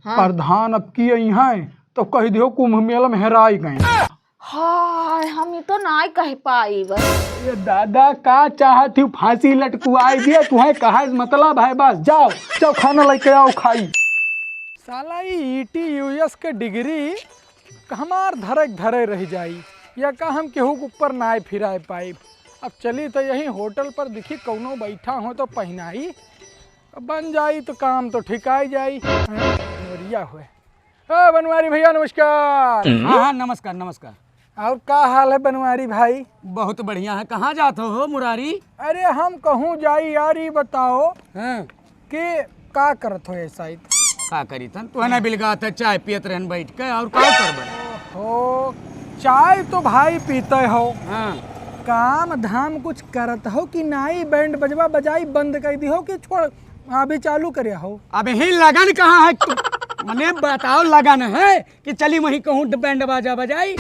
हाँ। प्रधान अब की आई हैं तो कह दियो कुंभ मेला में हेराई गए। हाय हम तो ना कह पाई बस। ये दादा का चाहती फांसी लटकुआई दिए तुम्हें कहा मतलब है बस जाओ जाओ खाना लेके आओ खाई। साला ईटी यूएस के डिग्री हमार धरक धरे रह जाई या का हम केहू के ऊपर नाय फिराए पाई। अब चली तो यही होटल पर दिखी कौनो बैठा हो तो पहनाई बन जाई तो काम तो ठिकाई जाई। बनवरिया हुए बनवारी भैया नमस्कार। हाँ हाँ नमस्कार नमस्कार। और का हाल है बनवारी भाई? बहुत बढ़िया है। कहाँ जाते हो मुरारी? अरे हम कहूँ जाई यार ये बताओ हाँ कि का करत हो ऐसा का करी थन तू ना बिलगा था चाय पियत रहन बैठ के और का करबे हो। चाय तो भाई पीते हो हाँ काम धाम कुछ करत हो कि नाई बैंड बजवा बजाई बंद कर दी हो कि छोड़ अभी चालू करे हो? अब ही लगन कहाँ है तू मने बताओ लगन है कि चली वहीं कहूँ बैंड बाजा बजाई।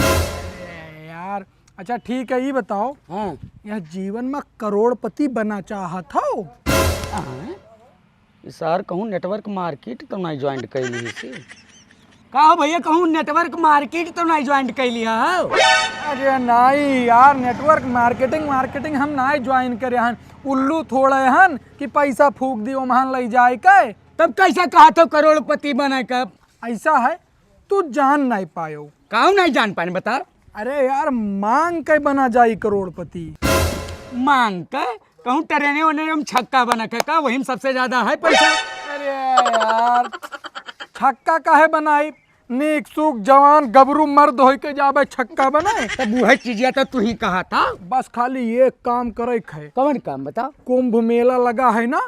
यार अच्छा ठीक है ये बताओ हाँ यह जीवन में करोड़पति बना चाहत हो? सर कहूँ नेटवर्क मार्केट तो नहीं ज्वाइन कैली से कहो भैया कहूँ नेटवर्क मार्केट तो नहीं ज्वाइन कैली हो। अरे नहीं यार नेटवर्क मार्केटिंग हम नहीं ज्वाइन करे हन उल्लू थोड़े हन कि पैसा फूक दी वहाँ ले जाए के। तब कैसा कहा तो करोड़पति बने कब? ऐसा है तू जान नहीं पायो। कहूँ नहीं जान पाए बता। अरे यार मांग के बना जाई करोड़पति। मांग के कहूँ ट्रेने वने हम छक्का बना के का वही में सबसे ज्यादा है पैसा। अरे यार छक्का काहे बनाई? नीक सूख जवान गबरू मर्द होई के जाबे छक्का बनाए। तब वह चीजिया तो तू ही कहा था। बस खाली ये काम करे है। कौन काम बता? कुंभ मेला लगा है ना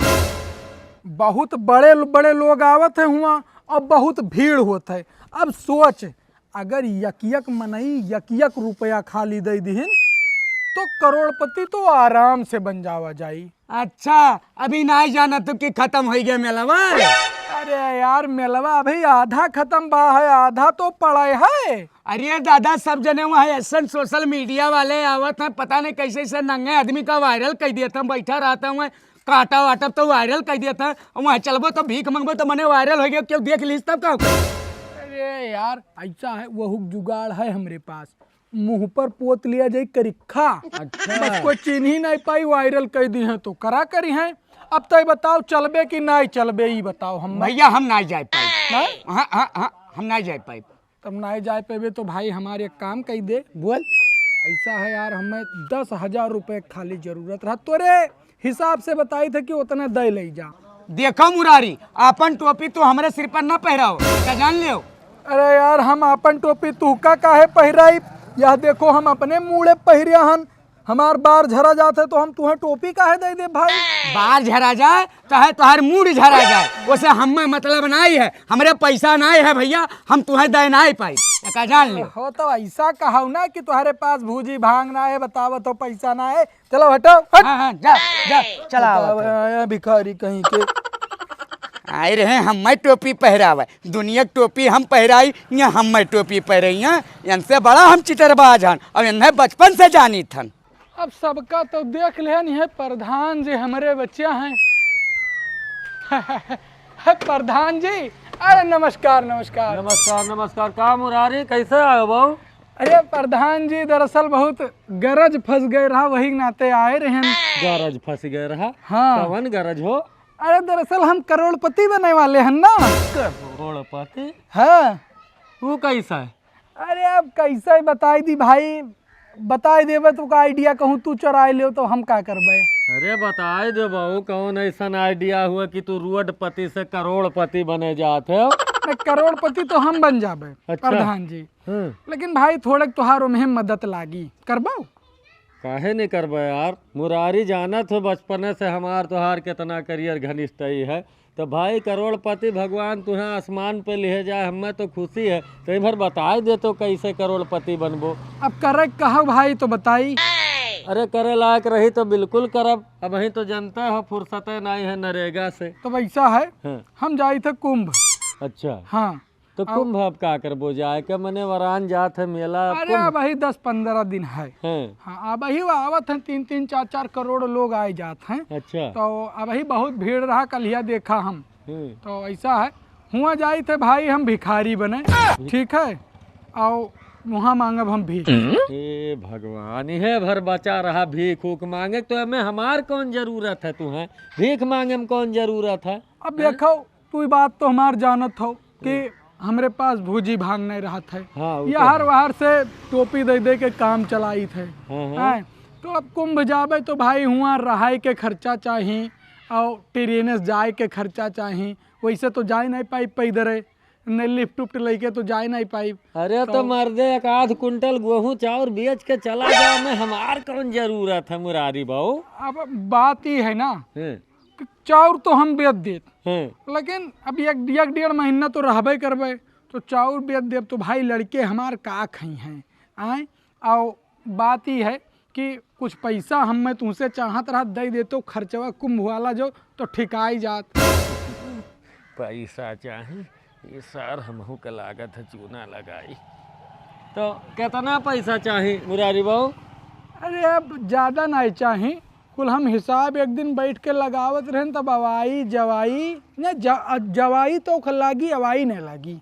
बहुत बड़े बड़े लोग आवत है हुआ और बहुत भीड़ होत है। अब सोच अगर यक मनई यक रुपया खाली दे दीन तो करोड़पति तो आराम से बन जावा जाई। अच्छा अभी नहीं जाना तो कि खत्म हो गया मेलावा? अरे यार मेलवा अभी आधा खत्म बा है आधा तो पड़ा है। अरे दादा सब जने वहाँ ऐसा सोशल मीडिया वाले आवत हैं पता नहीं कैसे से नंगे आदमी का वायरल कर दिया था। बैठा रहता हूँ काटा वाटा तो वायरल कर दिया था। वहाँ चलबो तो भीख मंगबो तो मने वायरल हो गया क्यों देख लीस तब का। अरे यार ऐसा है वह जुगाड़ है हमरे पास मुंह पर पोत लिया जाए करिखा। अच्छा बस कोई चिन्ह ही नहीं पाई वायरल कर दी है तो करा करी है। अब तो बताओ चलबे कि नहीं चलबे ये बताओ। हम भैया हम नहीं जा पाए। हाँ हाँ हाँ हम नहीं जा पाए। तब नहीं जा पेबे तो भाई हमारे एक काम कही दे। बोल। ऐसा है यार हमें 10,000 रुपए खाली जरूरत रहा तोरे हिसाब से बताई थे कि उतना दे ले जा। देखो मुरारी अपन टोपी तो हमारे सिर पर न पहराओ क्या जान लियो। अरे यार हम अपन टोपी तू का काहे पहराई? यह देखो हम अपने मुड़े पहरिया हन हमार बार झरा जाते तो हम तुम्हें टोपी काहे दे दे भाई? बार झरा जाए चाहे तुहार मूड झरा जाए वैसे हमें मतलब नहीं है। हमारे पैसा नहीं है भैया हम तुम्हें दे नहीं पाई क्या जान लियो। हो तो ऐसा कहो ना कि तुम्हारे पास भूजी भांग ना है बताओ तो पैसा ना है। चलो हटो हट। हाँ हाँ जा जा चला आया भिखारी कहीं के। आए रहे हमें टोपी पहरावे दुनिया टोपी हम पहराई या हमें टोपी पहराई हैं इनसे बड़ा हम चितरबाज हन और इन्हें बचपन से जानी थन। अब सबका तो देख लेन है प्रधान जी हमारे बच्चे हैं। प्रधान जी अरे नमस्कार नमस्कार। नमस्कार नमस्कार। का मुरारी कैसे आए बहू? अरे प्रधान जी दरअसल बहुत गरज फंस गए रहा वही नाते आए रहे। गरज फंस गए रहा? हाँ कवन गरज हो? अरे दरअसल हम करोड़पति बनने वाले हैं ना। करोड़पति? हाँ वो कैसा है? अरे अब कैसे बताई दी भाई बताई देवे तो का आइडिया कहूँ तू चराए ले तो हम का करबे? अरे बताए दो बहू कौन ऐसा आइडिया हुआ कि तू रोडपति से करोड़पति बने जाते हो? करोड़पति तो हम बन जाबे अच्छा। प्रधान जी लेकिन भाई थोड़े तुहारो में मदद लागी करबो? काहे नहीं करबे यार मुरारी जाना तो बचपन से हमार तुहार कितना करियर घनिष्ठ ही है तो भाई करोड़पति भगवान तुम्हें आसमान पे ले जाए हमें तो खुशी है। तो भर बताए दे तो कैसे करोड़पति बनबो। अब करे कहो भाई तो बताई। अरे करे लायक रही तो बिल्कुल करब। अब वही तो जनता हो फुर्सत नहीं है नरेगा से। तो वैसा है हाँ। हम जाए थे कुंभ। अच्छा हाँ तो कुंभ अब का करबो जाए के मने वरान जात है मेला अरे अब वही 10-15 दिन है। हैं? हाँ अब वही आवत है 3-3 4-4 करोड़ लोग आए जाते हैं। अच्छा तो अब वही बहुत भीड़ रहा कलिया देखा हम। तो ऐसा है हुआ जाई थे भाई हम भिखारी बने, ठीक है, आओ वहाँ मांगब हम भीख। ए भगवान, है भर बचा रहा भीख उख मांगे तो हमें हमार कौन जरूरत है, तुम्हें भीख मांगे में कौन जरूरत है। अब देखो तू बात तो हमार जानत हो कि हमरे पास भूजी भांग नहीं रहा था, हाँ, वो तो यार वहार से टोपी दे दे के काम चलाई थे। हाँ। हैं? तो अब कुंभ जाबे तो भाई हुआ रहाई के खर्चा चाहिए और ट्रेन से जाए के खर्चा चाहिए, वैसे तो जा नहीं पाई पैदरे, न लिफ्ट उफ्ट लेके तो जा नहीं पाई। अरे तो मर्दे एक आध कुंटल गेहूं चाउर बेच के चला जाओ, में हमार कौन जरूरत है मुरारी बाबू। अब बात ही है ना हैं, कि चाउर तो हम बेच देत, हैं। लेकिन अब एक डेढ़ महीना तो रहबे करबे, तो चाउर बेच देब तो भाई लड़के हमार का खई हैं आए। और बात ही है कि कुछ पैसा हम तुमसे चाहत रहा दे दे तो खर्चवा कुंभ वाला जो तो ठिकाई जात। पैसा चाहे ये सर हमहू के लागत है चूना लगाई, तो कितना पैसा चाहिए मुरारी बाबू। अरे अब ज़्यादा नहीं चाही, कुल हम हिसाब एक दिन बैठ के लगावत रहें तब अवाई जवाई न जवाई तो लागी अवाई नहीं लगी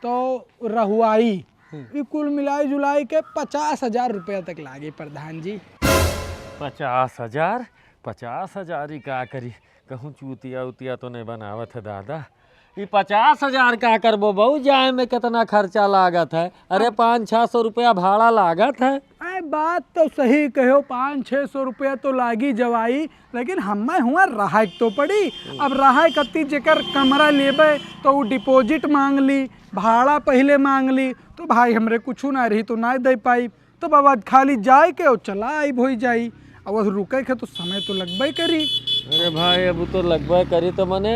तो रहुआई, ये कुल मिलाई जुलाई के 50,000 रुपया तक लागे प्रधान जी। 50,000 50,000 ही का करी, कहूँ चूतिया उतिया तो नहीं बनावत है दादा। ये 50,000 का करबो बहू, जाए में कितना खर्चा लागत है। अरे 500-600 रुपया भाड़ा लागत है। अरे बात तो सही कहो, 500-600 रुपया तो लागी जवाई, लेकिन हमें हुआ रहाय तो पड़ी। अब रहाय कत्ती जेकर कमरा लेबे तो वो डिपॉजिट मांग ली, भाड़ा पहले मांग ली, तो भाई हमरे कुछ ना रही तो ना दे पाई, तो बाबा खाली जाए के और चला आई हो जाई, अब रुके के तो समय तो लगबे करी। अरे भाई अब तो लगभग करी, तो मने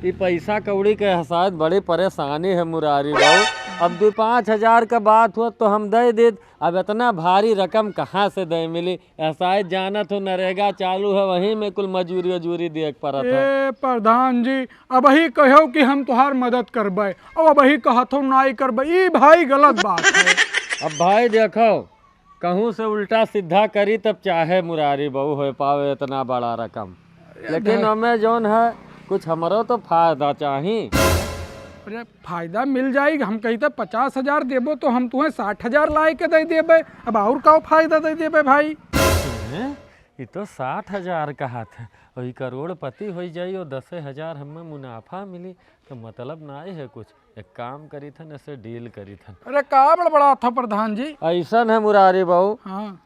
ये पैसा कौड़ी के हसायत बड़ी परेशानी है मुरारी बाबू। अब 2-5 हज़ार का बात हुआ तो हम दे दे, अब इतना भारी रकम कहाँ से दे मिली। हसायत जाना तो नरेगा चालू है, वहीं में कुल मजूरी वजूरी देख पड़त है। ए प्रधान जी अब ही कहो कि हम तुहार मदद करबे और अब ही कहतो नाई करबे, ये भाई गलत बात है। अब भाई देखो कहूँ से उल्टा सीधा करी तब चाहे मुरारी बहू हो पावे इतना बड़ा रकम, लेकिन हमें जौन है कुछ हमारो तो फायदा चाहिए। अरे फायदा मिल जाएगा, हम कहते 50,000 देबो तो हम तुम्हें 60,000 लाए के दे देबे, अब और का फायदा दे देबे भाई। ये तो 60,000 कहा था, वही करोड़पति हो जाई और 10,000 हमें मुनाफा मिली तो मतलब ना है कुछ। एक काम करी था ऐसे डील करी था। अरे का बड़ा था प्रधान जी। ऐसा है मुरारी बहू हाँ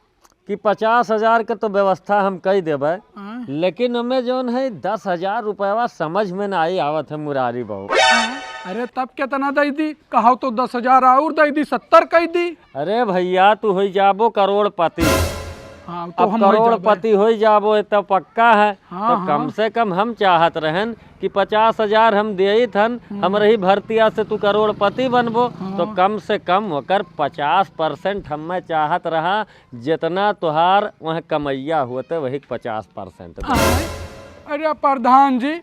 कि 50,000 के तो व्यवस्था हम कई देबे, हाँ। लेकिन हमें जौन है 10,000 रुपया समझ में ना आई आवत है मुरारी बहू। अरे तब कितना दे दी, कहो तो 10,000 और दे दी, 70 कह दी। अरे भैया तू हो जाबो करोड़पति। हाँ, तो अब हम करोड़पति हो जाबो तो पक्का है। हाँ, तो कम से कम हम चाहत रहन कि 50,000 हम दे थन, हम रही भर्तिया से तू करोड़पति बनबो, तो कम से कम होकर 50% हमें चाहत रहा, जितना तुहार वह कमैया होते वही 50%। अरे प्रधान जी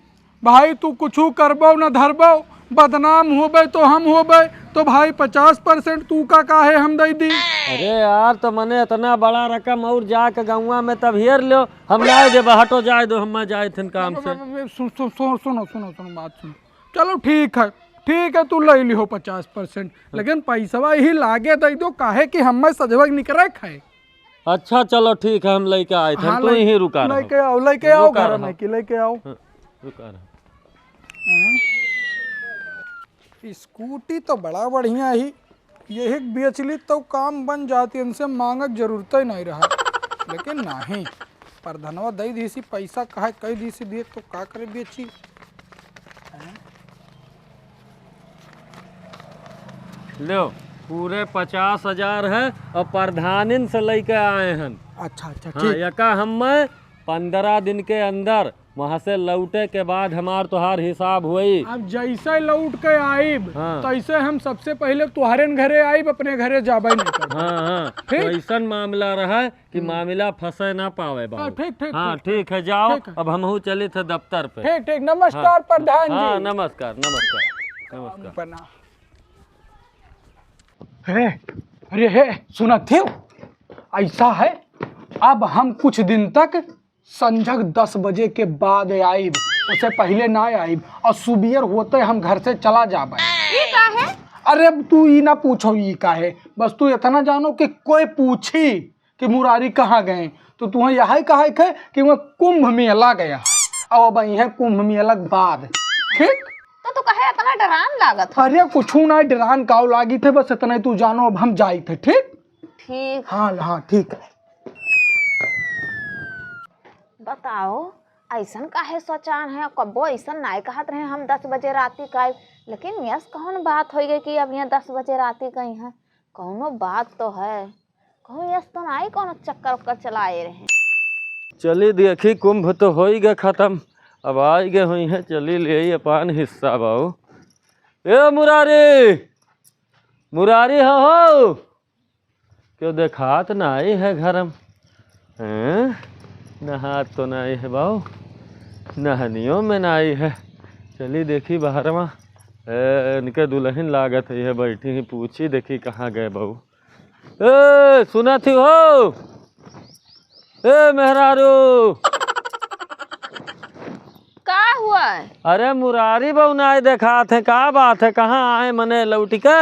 भाई तू कुछ करबो न धरबो, बदनाम होबे तो हम होबे, तो भाई 50% तू का काहे हम दे दी। अरे यार तो मने इतना बड़ा रकम और जाके गौवा में तब हेर लो, हम ना दे हटो जाए दो, हम जाए थे काम से। सुनो बात सुनो, चलो ठीक है तू ले लिहो 50%, लेकिन पैसा ही लागे दे दो, काहे कि हमें सजवक निकरे खाए। अच्छा चलो ठीक है, हम लेके आए थे। हाँ, तू ही रुका रहो। लेके आओ रुका घर रहो। में कि लेके आओ। रुका रहो। स्कूटी तो बड़ा बढ़िया ही, यही बेचली तो काम बन जाती, इनसे मांगक जरूरत ही नहीं रहा, लेकिन नहीं प्रधानवा दे दी सी पैसा, कहा कह दी सी दिए तो का करे बेची। लो पूरे 50,000 है और प्रधानिन से लेके आए हैं। अच्छा हाँ, ठीक। यका हम 15 दिन के अंदर वहाँ से लौटे के बाद हमार तुहार हिसाब हुई। अब जैसे लौट के आईब हाँ। तैसे हम सबसे पहले तुहरे घरे आईब, अपने घरे जाबे नहीं कर। हाँ तो ऐसा मामला रहा कि मामला फंसे ना पावे बाबू। ठीक हाँ ठीक है, जाओ ठीक है। अब हम चले थे दफ्तर पे। ठीक नमस्कार प्रधान जी। हाँ नमस्कार नमस्कार नमस्कार। अरे सुना थे, ऐसा है अब हम कुछ दिन तक संझक 10 बजे के बाद आइब, उससे पहले ना आई और सुबियर होते हम घर से चला जाबे। ये का है? अरे अब तू ई ना पूछो ई का है, बस तू इतना जानो कि कोई पूछी कि मुरारी कहाँ गए तो तू यही कहा कि वह कुंभ मेला गया और अब यह कुंभ मेला के बाद। ठीक तो कहे इतना डरान लागत है? अरे कुछ ना डरान काव लागी थे, बस इतना तू जानो अब हम जाए थे। ठीक ठीक। हाँ हाँ ठीक है। बताओ ऐसन काहे सोचान है? कब्बो ऐसन नहीं कहत रहे हम 10 बजे राती का, लेकिन यस कौन बात हो गई कि अब यहाँ 10 बजे राती गई है? कौनो बात तो है, कहूँ यस तो नहीं कौनो चक्कर उक्कर चलाए रहे। चली देखी कुंभ तो हो ही गए खत्म, अब आ गए हुई है, चली ले अपन हिस्सा बाऊ। ए मुरारी, मुरारी हो क्यों देखात नहीं है घर में? नहात तो नहीं है बाऊ, नहनियों में नहीं है। चली देखी बाहर में इनके दुल्हन लागत है बैठी ही, पूछी देखी कहाँ गए बहू। ए सुना थी हो, ए मेहरारू का हुआ है? अरे मुरारी बहू ना देखा थे, का बात है, कहाँ आए मने लौटी के?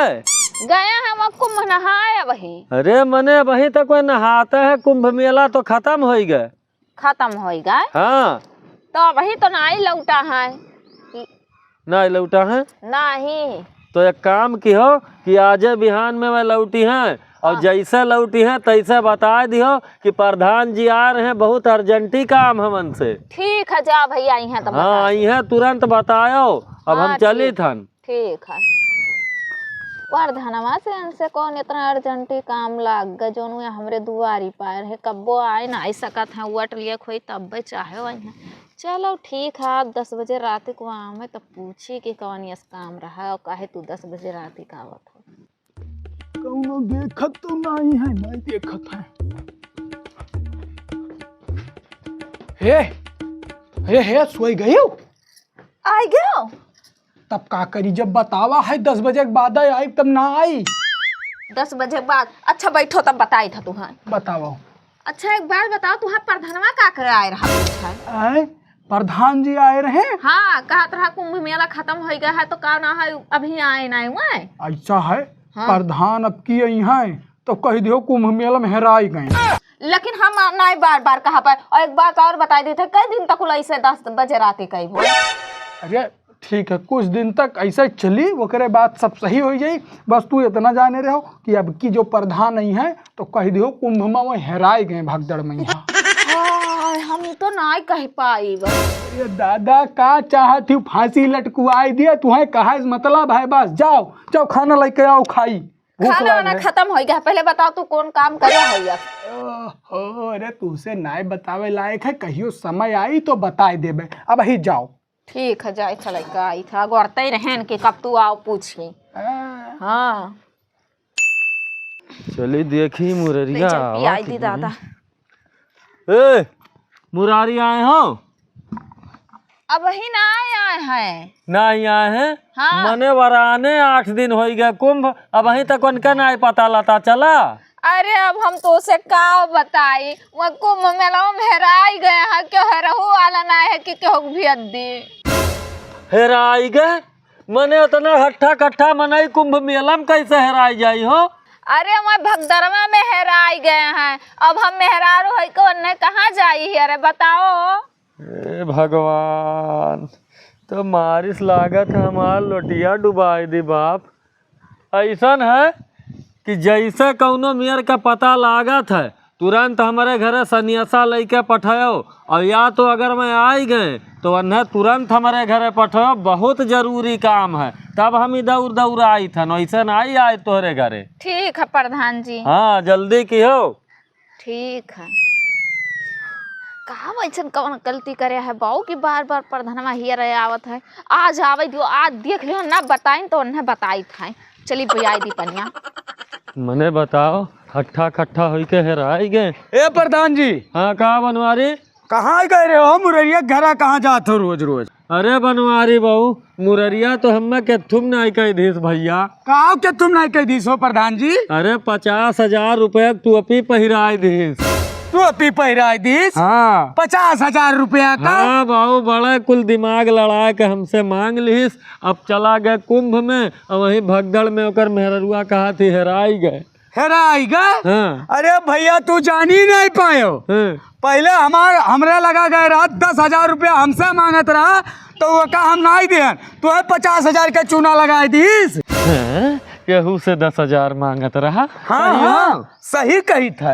गया है वहाँ कुंभ नहाए वही। अरे मने वही तक कोई नहाते है, कुंभ मेला तो खत्म हो गए। खत्म हो गए? हाँ तो वही तो नहीं लौटा है। नहीं लौटा है? नहीं तो एक काम की हो कि आज बिहान में मैं लौटी हैं और जैसे लौटी हैं तैसे बता दियो कि प्रधान जी आ रहे हैं, बहुत अर्जेंटी काम हमन से। ठीक है, जा भैया आई हैं तो हाँ आई हैं, तुरंत बतायो। अब हम चली थन। ठीक है। प्रधानवा से इनसे कौन इतना अर्जेंटी काम लाग गए जो हमरे दुआरी पार है, कब्बो आए ना आई सकत है, वट लिए खोई तब चाहे वही है। चलो ठीक है, आप 10 बजे रात को आवे तो पूछी कि कौन यस काम रहा और काहे तू 10 बजे रात का आवत हो। कौनो देखत तो नहीं है, नहीं देखत है। हे सोई गई हो? आई गयो तब का करी, जब बतावा है 10 बजे के बाद आई तब ना आई। 10 बजे बाद? अच्छा बैठो तब बताई था तुहार। बताओ। अच्छा एक बात बताओ, तुहार प्रधानवा का करे आए रहा है? प्रधान जी आए रहे? हाँ कहत रहा कुंभ मेला खत्म हो गया है तो का ना है अभी आए नहीं हुए। ऐसा है? हाँ। प्रधान अब की आई है तो कह दियो कुंभ मेला में हेराई गए। लेकिन हम नहीं बार बार कहा पाए, और एक बात और बता दी थे, कई दिन तक ऐसे 10 बजे रात कई हो। अरे ठीक है, कुछ दिन तक ऐसे चली, ओकरे बाद सब सही हो जाई। बस तू इतना जाने रहो कि अब की जो प्रधान नहीं है तो कह दियो कुंभ में हेराई गए भगदड़ में। हम तो नहीं कह पाई। ये दादा का चाहती फांसी लटकुआई दिया, तुम्हें कहा मतलब है? बस जाओ जाओ खाना लेके आओ, खाई। खाना वाना खत्म हो गया, पहले बताओ तू कौन काम करे हो? अरे तुझसे नहीं बतावे लायक है, कहियो समय आई तो बताए देबे। अब ही जाओ। ठीक है, जाए चले का आई था गोरते रहन के कब तू आओ पूछी। हाँ चली देखी मुररिया आई दी दादा। ए मुरारी आए हो? अब ही ना आए हैं। नहीं आए हैं? हाँ। मने वराने 8 दिन हो गए कुंभ, अब अहीं तक उनका नहीं पता लता चला। अरे अब हम तो उसे का बताई, वो कुंभ मेला में हेराई गए हैं, क्यों हेरहू वाला ना है कि क्यों भी अद्दी हेराई गए? मने उतना हट्ठा कट्ठा मनाई कुंभ मेला में कैसे हेराई जाई हो? अरे मैं भगदड़वा में हेराई गए हैं, अब हम मेहरारू है को ने कहाँ जाई है? अरे बताओ। ए भगवान, तो मारिस लागत हमार लोटिया डुबाई दी बाप। ऐसन है कि जैसे कौनो मेयर का पता लागत है तुरंत हमारे घरे सन्यासा लेके पठाओ, और या तो अगर मैं आई गए तो उन्हें तुरंत हमारे घरे पठाओ, बहुत जरूरी काम है। तब हम इधर दौड़ आई था, ऐसे नहीं आए तोहरे घरे। ठीक है प्रधान जी। हाँ जल्दी की हो। ठीक है। कहा वैसे कौन गलती करे है बाऊ की बार बार प्रधानवा हियर आवत है? आज आवे दियो, आज देख लियो ना बताई तो उन्हें बताई था। चली भैया दी पनिया। मने बताओ, हट्ठा कट्ठा होई के हेराई गए? ए प्रधान जी। हाँ कहा बनवारी? कहाँ गए रहे हो? मुररिया घरा कहाँ जाते हो रोज रोज? अरे बनवारी बहू, मुररिया तो हमें के तुम नहीं कह दीस भैया। कहा के तुम नहीं कह दीस हो प्रधान जी? अरे 50,000 रुपये टोपी पहिराई दीस। टोपी पहरा दीस हाँ 50,000 रुपया का। हाँ बाबू बड़ा कुल दिमाग लड़ा के हमसे मांग लिस। अब चला गए कुंभ में और वहीं भगदड़ में ओकर मेहरुआ कहा थी हेराई गए। हेराई गए? हाँ अरे भैया तू जान ही नहीं पायो। हाँ। पहले हमरे लगा गए रहा 10,000 रुपया हमसे मांगत रहा तो वो का हम नहीं दियन, तो 50,000 के चूना लगाए दीस। हैं? केहू से 10,000 मांगत रहा। हाँ हाँ सही कही था।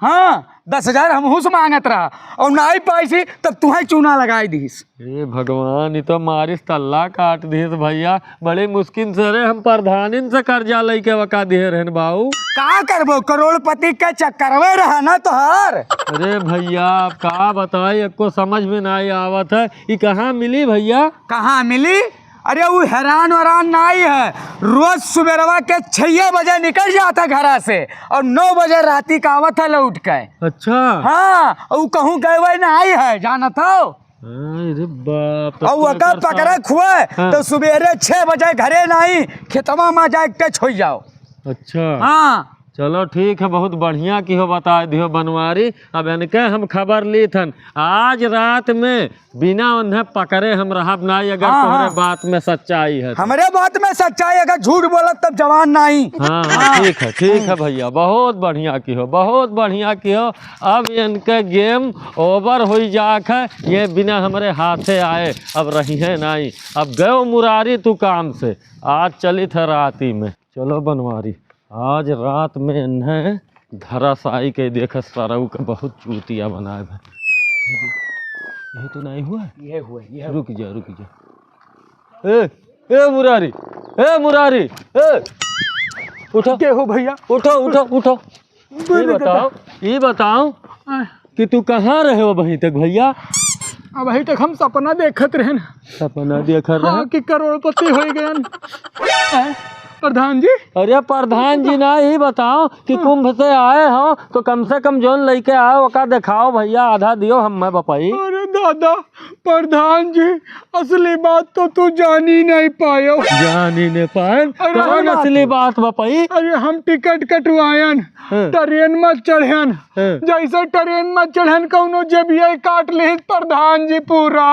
हाँ 10,000 हमहू से मांगत रहा और नहीं पाई तब तुम्हें चूना लगाई दीस। ए भगवान ये तो मारिस तल्ला काट दिस भैया। बड़ी मुश्किल से रे हम प्रधानिन से कर्जा लेके वका दिए रहन बाबू। का करबो करोड़पति के चक्करवे रहा ना तोहर। अरे भैया आप का बताई एको समझ में नहीं आवत है। ये कहाँ मिली भैया? कहाँ मिली? अरे वो हैरान वरान नहीं है। रोज सुबेरवा के 6 बजे निकल जाता घर से और 9 बजे राती का आवत है लौट के। अच्छा हाँ वो कहूँ गए हुए नहीं है जानत हो। अरे बाप और वो का पकड़े खुए तो सुबेरे 6 बजे घरे नहीं खेतवा में जाके छोड़ जाओ। अच्छा हाँ चलो ठीक है बहुत बढ़िया की हो बता दियो बनवारी। अब इनके हम खबर ली थन आज रात में बिना उन्हें पकड़े हम रहब नहीं। अगर हाँ, तुम्हारे हाँ। बात में सच्चाई है तो। हमारे बात में सच्चाई, अगर झूठ बोलत तब जवान नहीं। हाँ हाँ ठीक है भैया बहुत बढ़िया की हो बहुत बढ़िया की हो। अब इनके गेम ओवर हो जाक है। ये बिना हमारे हाथे आए अब रही है नहीं। अब गयो मुरारी तू काम से आज चली था राती में। चलो बनवारी आज रात में इन्हें धराशाई के देख सरऊ का बहुत चूतिया बनाए भाई। ये तो नहीं हुआ। ये हुए ये रुक जा ए मुरारी ए उठो के हो भैया। उठो ये बताओ कि तू कहाँ रहे हो वहीं तक भैया? अब अभी तक हम सपना देखत रहे न। सपना देख रहे हाँ कि करोड़पति हो गए प्रधान जी। अरे प्रधान जी ना ही बताओ कि कुंभ से आए हो तो कम से कम जोन लेके आओ ओका दिखाओ भैया। आधा दियो हम मैं बपाई। अरे दादा प्रधान जी असली बात तो तू जान ही नहीं पायो। जान ही नहीं पाए अरे कौन बात असली बात बपाई? अरे हम टिकट कटवायन हाँ। ट्रेन में चढ़न हाँ। जैसे ट्रेन में चढ़न कौनो जब ये काट ले प्रधान जी पूरा।